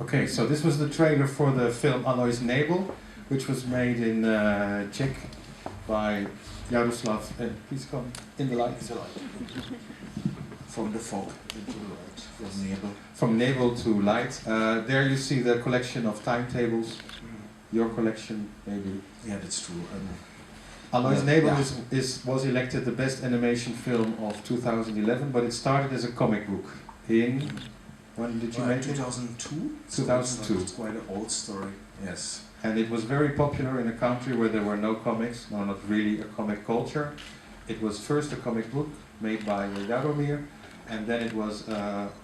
Okay, so this was the trailer for the film Alois Nebel, which was made in Czech by Jaroslav. Please come in the light. From the fog into the light, from Nebel. From Nebel to light. There you see the collection of timetables. Your collection, maybe. Yeah, that's true. Alois Nebel was elected the best animation film of 2011, but it started as a comic book in... When did you make it? 2002. 2002. It's quite an old story. Yes. And it was very popular in a country where there were no comics, no, not really a comic culture. It was first a comic book made by Jaromír, and then it was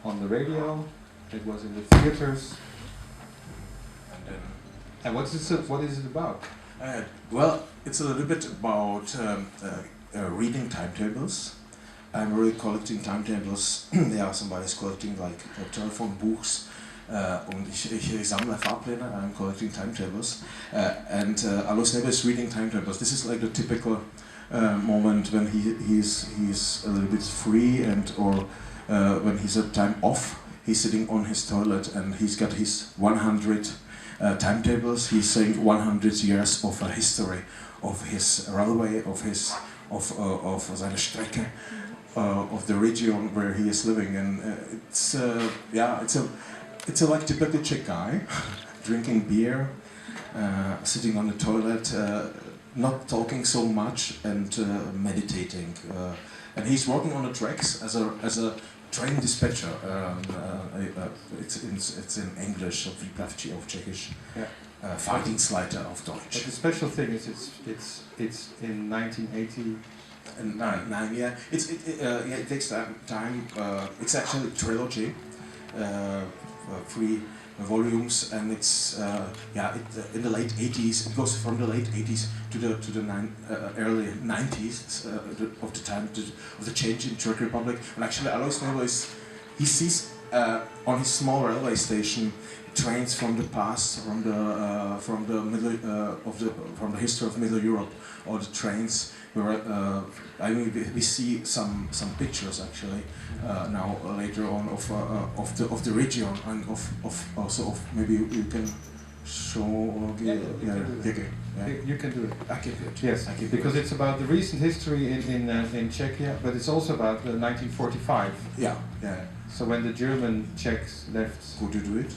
on the radio, it was in the theaters. And what is it about? Well, it's a little bit about reading timetables. I'm really collecting timetables. Yeah, somebody's collecting like Telefonbuchs. Und ich sammle Fahrpläne. I'm collecting timetables. And Alois Nebel is reading timetables. This is like the typical moment when he's a little bit free, and or when he's at time off. He's sitting on his toilet and he's got his 100 timetables. He's saying 100 years of a history of his railway, of seine Strecke. Of the region where he is living, and it's a like typical Czech guy, drinking beer, sitting on the toilet, not talking so much, and meditating. And he's working on the tracks as a train dispatcher. It's in English, výplavčí of Czechish. Fahrdienstleiter auf Deutsch. But the special thing is it's in 1980. And yeah. It takes time. It's actually a trilogy, 3 volumes, and it's in the late 80s. It goes from the late 80s to the early 90s of the time of the change in Czech Republic. And actually, Alois Nebel he sees on his small railway station trains from the past, from the history of Middle Europe, or the trains. We see some pictures actually now later on of the region, and of maybe you can show. You can do it. Okay, good. Yes, because it's about the recent history in Czechia, but it's also about 1945. Yeah. So when the German Czechs left. Could you do it?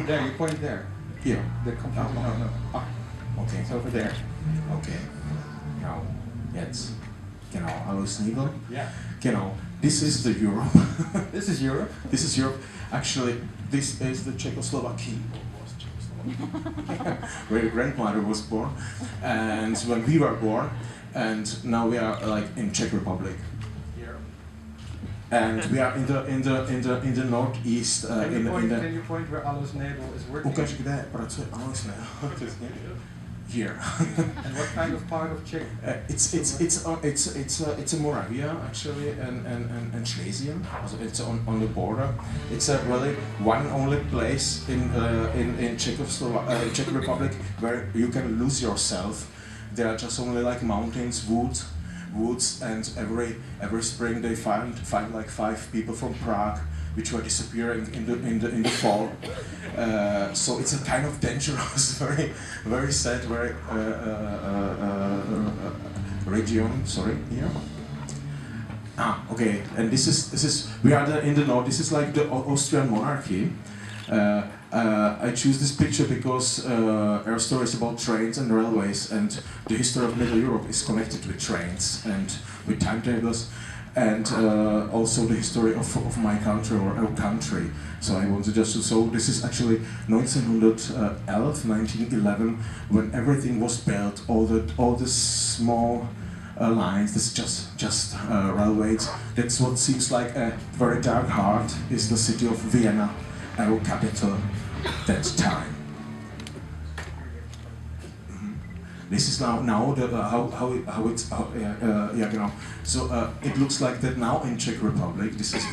There, you point there. Here. The computer. No. Okay. It's over there. Okay. Now. Jetzt, genau, Alois Nebel. Yeah. Genau, this is the Europe. This is Europe? This is Europe. Actually, this is the Czechoslovakia, where your grandmother was born, and when we were born, and now we are like in Czech Republic. Here. And we are in the northeast. Can you point where Alois Nebel is working? Ukaž kde pracuje Alois Nebel. Here. And what kind of part of Czech? It's a Moravia actually, and Schlesien. It's on the border. It's a really one only place in Czech Republic where you can lose yourself. There are just only like mountains, woods, and every spring they find like 5 people from Prague, which were disappearing in the fall. So it's a kind of dangerous, very sad, very region. Sorry, here. Okay. And this is we are in the north. This is like the Austrian monarchy. I choose this picture because our story is about trains and railways, and the history of Middle Europe is connected with trains and with timetables. And also the history of my country, or our country. So I wanted just to show this is actually 1911, when everything was built, all the small lines. This is just railways. That's what seems like a very dark heart. Is the city of Vienna, our capital, that time. This is now the how it's So it looks like that now in Czech Republic. This is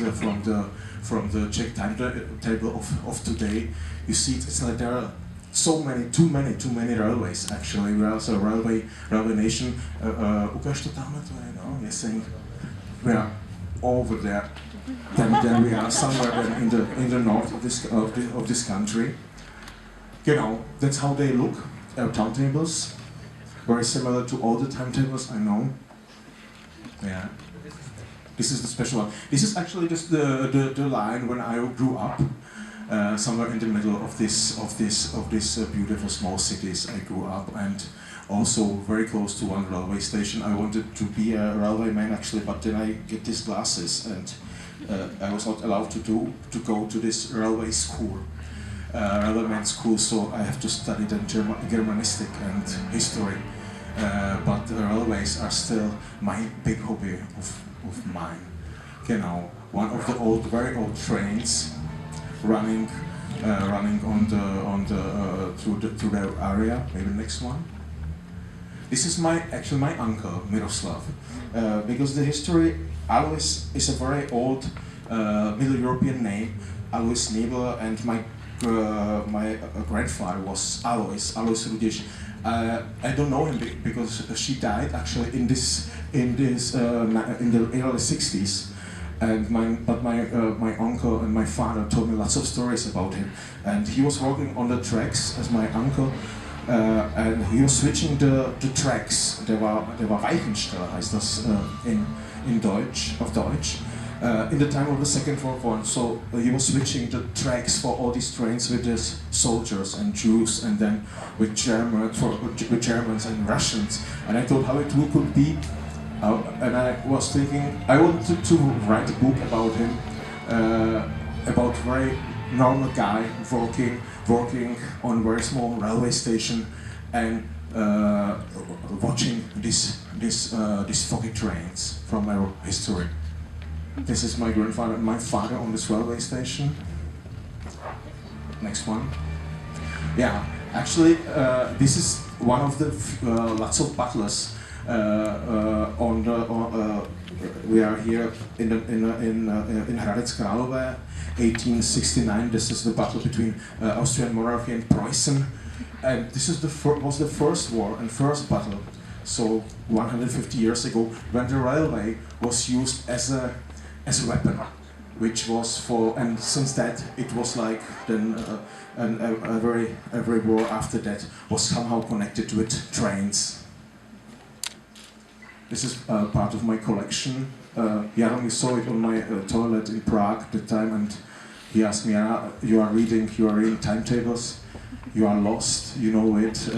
from the Czech timetable of today. You see, it's like there are too many railways. Actually, we are also a railway nation. Ukaž to tamhle, to je, no, you're saying, yeah. over there. Then we are somewhere then in the north of this country. You know, that's how they look. Timetables, very similar to all the timetables I know. Yeah. This is the special one. This is actually just the line when I grew up, somewhere in the middle of this beautiful small cities I grew up, and also very close to one railway station. I wanted to be a railway man actually, but then I get these glasses, and I was not allowed to go to this railway school, railwayman school. So I have to study then Germanistic and history. But the railways are still my big hobby of mine. You know, one of the very old trains running through the area. Maybe the next one. This is actually my uncle Miroslav, because the history Alois is a very old Middle European name. Alois Nebel, and my grandfather was Alois Rudiš. I don't know him because she died actually in the early 60s, and my uncle and my father told me lots of stories about him. And he was working on the tracks as my uncle, and he was switching the tracks. Der war Weichensteller heißt das in Deutsch, auf Deutsch. In the time of the Second World War, so he was switching the tracks for all these trains with his soldiers and Jews, and then with Germans and Russians. And I thought how it could be, and I was thinking I wanted to write a book about him, about very normal guy working on a very small railway station and watching these foggy trains from our history. This is my grandfather and my father on this railway station. Next one. Yeah, actually, this is one of the lots of battles we are here in Hradec Králové, 1869. This is the battle between Austrian monarchy and Preußen, and this is was the first war and first battle. So 150 years ago, when the railway was used as a weapon, which was and since that it was like then every war after that was somehow connected with trains. This is part of my collection. Jaromír saw it on my toilet in Prague at the time, and he asked me, you are reading timetables, you are lost, you know it.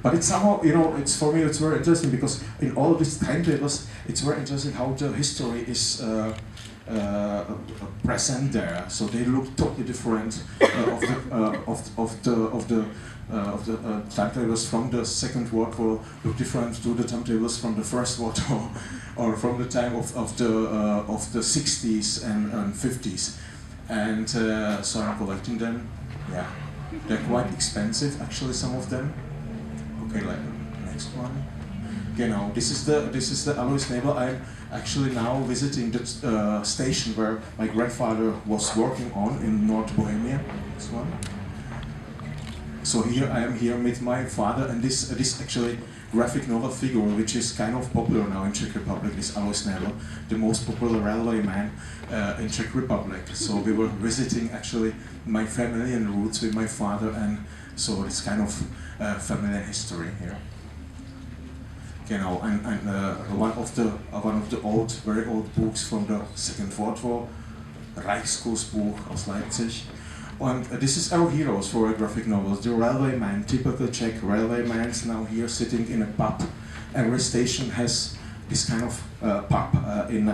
But it's somehow, you know, for me it's very interesting because in all these timetables, it's very interesting how the history is present there. So they look totally different of the timetables from the Second World War. Look different to the timetables from the First World War, or from the time of the 60s and 50s. And so I'm collecting them. Yeah, they're quite expensive actually, some of them. Okay, like next one. Genau, this is the Alois Nebel. I'm actually now visiting the station where my grandfather was working on in North Bohemia. This one. So here I am here with my father, and this actually graphic novel figure, which is kind of popular now in Czech Republic, is Alois Nebel, the most popular railway man in Czech Republic. So we were visiting actually my family and roots with my father, and so it's kind of family history here. You know, and one of the very old books from the Second World War, Reichskursbuch aus Leipzig. And this is our heroes for a graphic novel. The railway man, typical Czech railway man, is now here sitting in a pub. Every station has this kind of pub in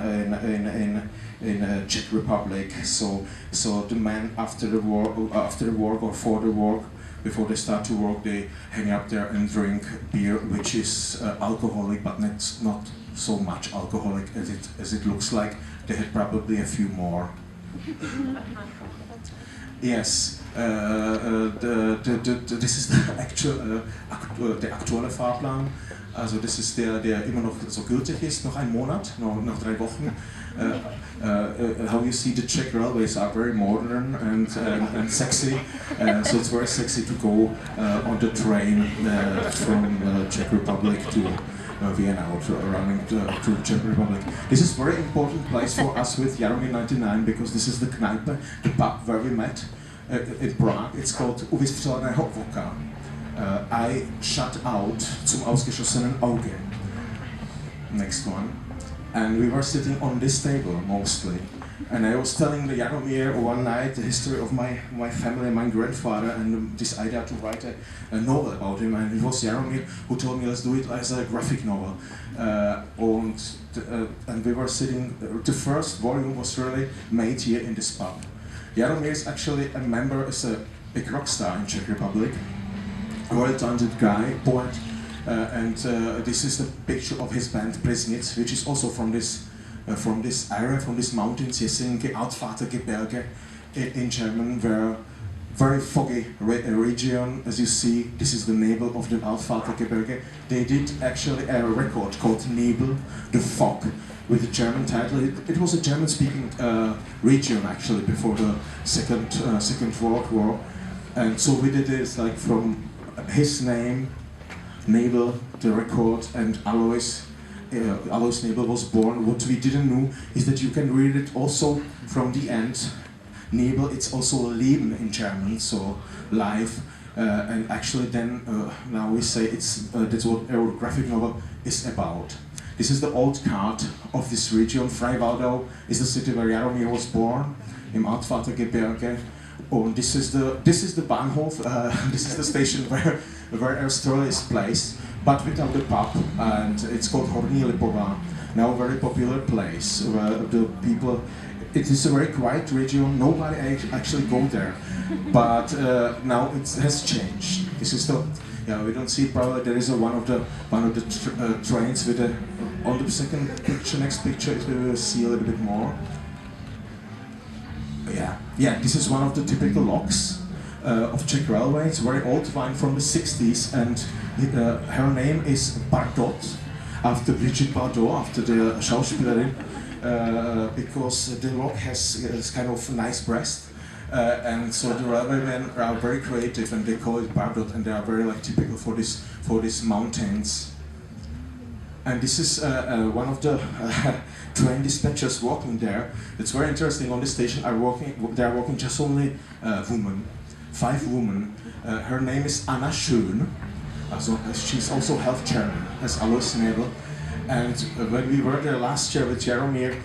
Czech Republic. So the men after the work or for the work, before they start to work, they hang up there and drink beer, which is alcoholic, but not so much alcoholic as it looks like. They had probably a few more. Yes, this is der aktuelle Fahrplan. Also das ist der immer noch so gültig ist, noch einen Monat, noch 3 Wochen. How you see the Czech railways are very modern and sexy, so it's very sexy to go on the train from Czech Republic to Vienna, running through the Czech Republic. This is a very important place for us with Jaromír 99 because this is the Kneipe, the pub where we met in Prague. It's called U vystřeleného voka. I shut out zum ausgeschossenen Auge. Next one. And we were sitting on this table mostly. And I was telling the Jaromír one night the history of my family, my grandfather, and this idea to write a novel about him. And it was Jaromír who told me, let's do it as a graphic novel. And we were sitting, the first volume was really made here in this pub. Jaromír is actually a member, is a big rock star in Czech Republic. A very talented guy, poet. And this is the picture of his band Bresnitz, which is also from this area, from these mountains, Jesenke, Altvatergebirge in German, where very foggy region, as you see. This is the Nebel of the Altvatergebirge. They did actually a record called Nebel, the Fog, with the German title. It was a German-speaking region actually before the Second World War, and so we did this like from his name, Nebel, the record, and Alois Nebel was born. What we didn't know is that you can read it also from the end. Nebel, it's also Leben in German, so life. And actually then, now we say that's what our graphic novel is about. This is the old card of this region. Freiwaldau is the city where Jaromír was born, im Altvatergebirge. This is the Bahnhof, this is the station where our story is placed, but without the pub, and it's called Horní Lipová, now a very popular place where the people, it is a very quiet region, nobody actually go there, but now it has changed. This is the, we don't see probably, there is one of the trains with on the second picture, next picture, we will see a little bit more. Yeah, this is one of the typical logs of Czech Railway. It's a very old vine from the 60s, and her name is Bardot, after Brigitte Bardot, after the Schauspielerin, because the log has kind of nice breast, and so the railwaymen are very creative, and they call it Bardot, and they are very typical for these mountains. And this is one of the train dispatchers walking there. It's very interesting. On the station, they are walking just only women, 5 women. Her name is Anna Schön. She's also half German, as Alois Nebel. And when we were there last year with Jaromír,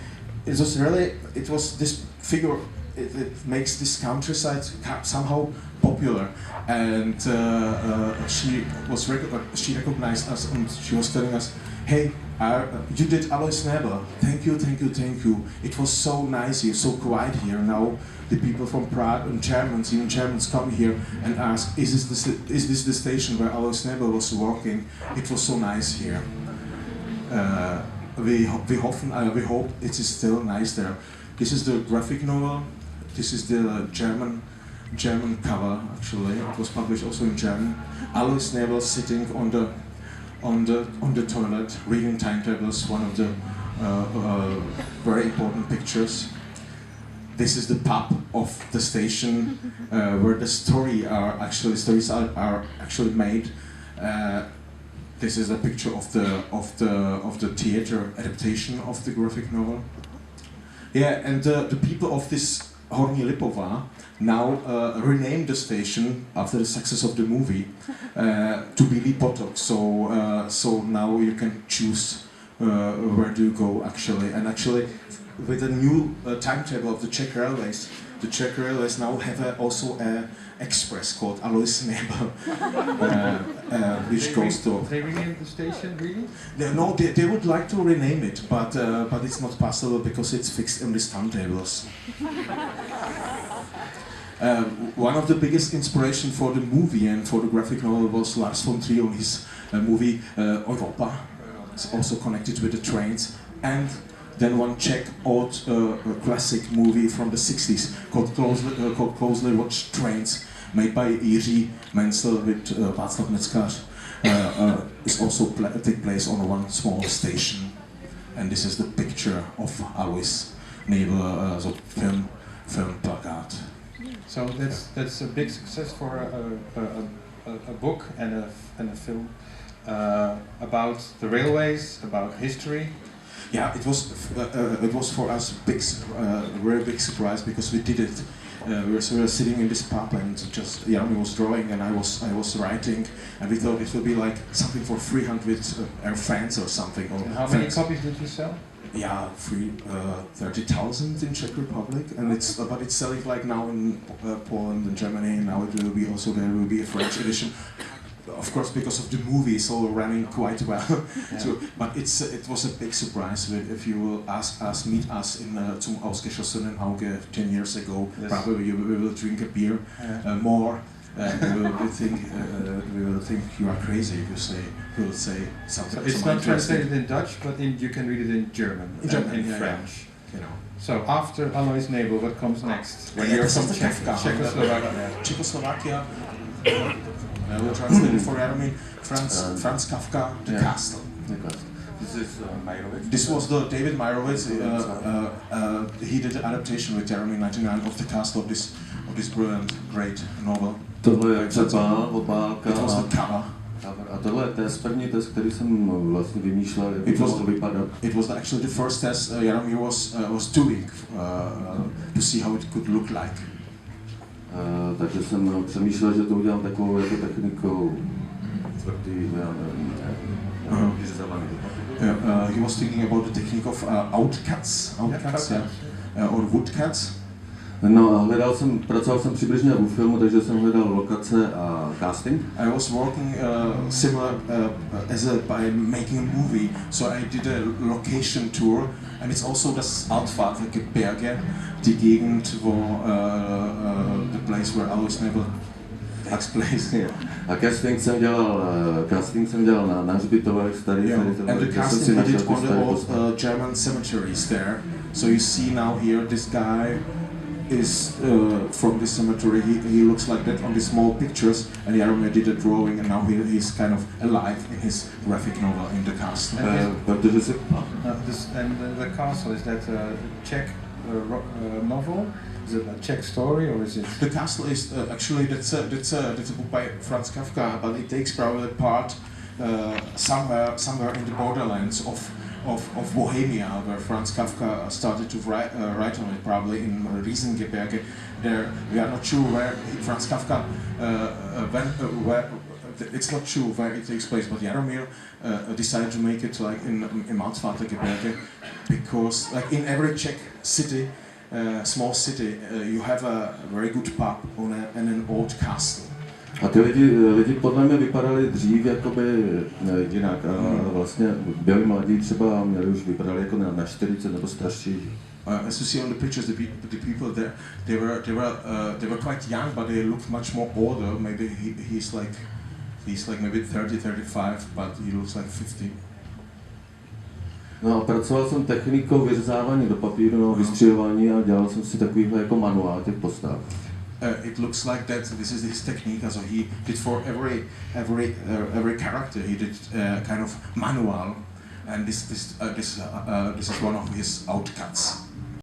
it was this figure. It makes this countryside somehow popular, and she recognized us, and she was telling us, "Hey, you did Alois Nebel. Thank you. It was so nice here, so quiet here. Now the people from Prague and even Germans come here and ask, is this the station where Alois Nebel was working? It was so nice here. We hope it is still nice there." This is the graphic novel. This is the German cover. Actually, it was published also in German. Alois Nebel sitting on the toilet, reading timetables. One of the very important pictures. This is the pub of the station where the stories are actually made. This is a picture of the theater adaptation of the graphic novel. Yeah, and the people of this Horní Lipová now renamed the station after the success of the movie to Bílý potok. So now you can choose where do you go actually. And actually, with the new timetable of the Czech Railways now have also an express called Alois Nebel, which goes to. They renamed the station, really? No, they would like to rename it, but it's not possible because it's fixed in these timetables. One of the biggest inspiration for the movie and for the graphic novel was Lars von Trier on his movie Europa. It's also connected with the trains, and then one Czech old classic movie from the 60s called Closely Watched Trains, made by Jiří Menzel with Václav Neckář, is also take place on one small station. And this is the picture of Alois Nebel, film plakat. So that's a big success for a book and a film. about the railways, about history. Yeah, it was for us very big surprise because we did it. We were sitting in this pub and just Jaromír was drawing and I was writing, and we thought it would be like something for 300 fans or something. Or and how many copies did you sell? Yeah, 30,000 in Czech Republic, and it's selling like now in Poland and Germany. Now it will be also there will be a French edition. Of course, because of the movie, it's all running quite well. Yeah. So, but it was a big surprise. If you will meet us in zum Ausgeschossen in Hague 10 years ago, yes. Probably we will drink a beer more. We will think you are crazy if we will say something. So it's not translated in Dutch, but you can read it in German, in French. Yeah. You know. So after Alois Nebel, what comes next? When you're from Czechoslovakia. I will translate it for Jaromír. Franz Kafka, The Castle. This is Meyerowitz. This was the David Meyerowitz. He did an adaptation with Jaromír in 1999 of The Castle of this brilliant, great novel. Tohle je třeba obálka. It was the cover. A tohle je test, první test, který jsem vlastně vymýšlel, jak to mohlo vypadat. It was actually the first test Jaromír was doing to see how it could look like. Takže jsem přemýšlel, že to udělám takovou jako technikou tvrdý, vyřezávaný. He was thinking about the technique of outcuts, or woodcuts. No a pracoval jsem přibližně u filmu, takže jsem hledal lokace a casting. I was working similar by making a movie, so I did a location tour, and it's also das Altvatergebirge, die Gegend, wo the place where Alois Nebel takes place. Yeah. A casting jsem dělal na hřbitovech starých. And the casting I did on the old German cemeteries there. So you see now here this guy is from this cemetery. He looks like that on the small pictures, and Jaromír did a drawing, and now he's kind of alive in his graphic novel in the castle. And the castle, is that a Czech novel? Is it a Czech story, or is it? The castle is actually that's a book by Franz Kafka, but it takes probably part somewhere in the borderlands of Bohemia, where Franz Kafka started to write on it, probably in Riesengebirge. There, we are not sure where Franz Kafka it's not sure where it takes place, but Jaromír decided to make it like in Altvatergebirge, because like in every Czech city, small city, you have a very good pub and an old castle. A ty lidi podle mě vypadali dřív jakoby jinak a vlastně byli mladí třeba, měli už vypadali jako na 40 nebo starší. As you see on the pictures, the people there, they were quite young, but they look much more older. Maybe he's like maybe 30, 35, but he looks like 50. No a pracoval jsem technikou vyřezávání do papíru, vystřihování a dělal jsem si takovýhle jako manuál těch postav. It looks like that. This is his technique. So he did for every character. He did kind of manual, and this is one of his outcuts.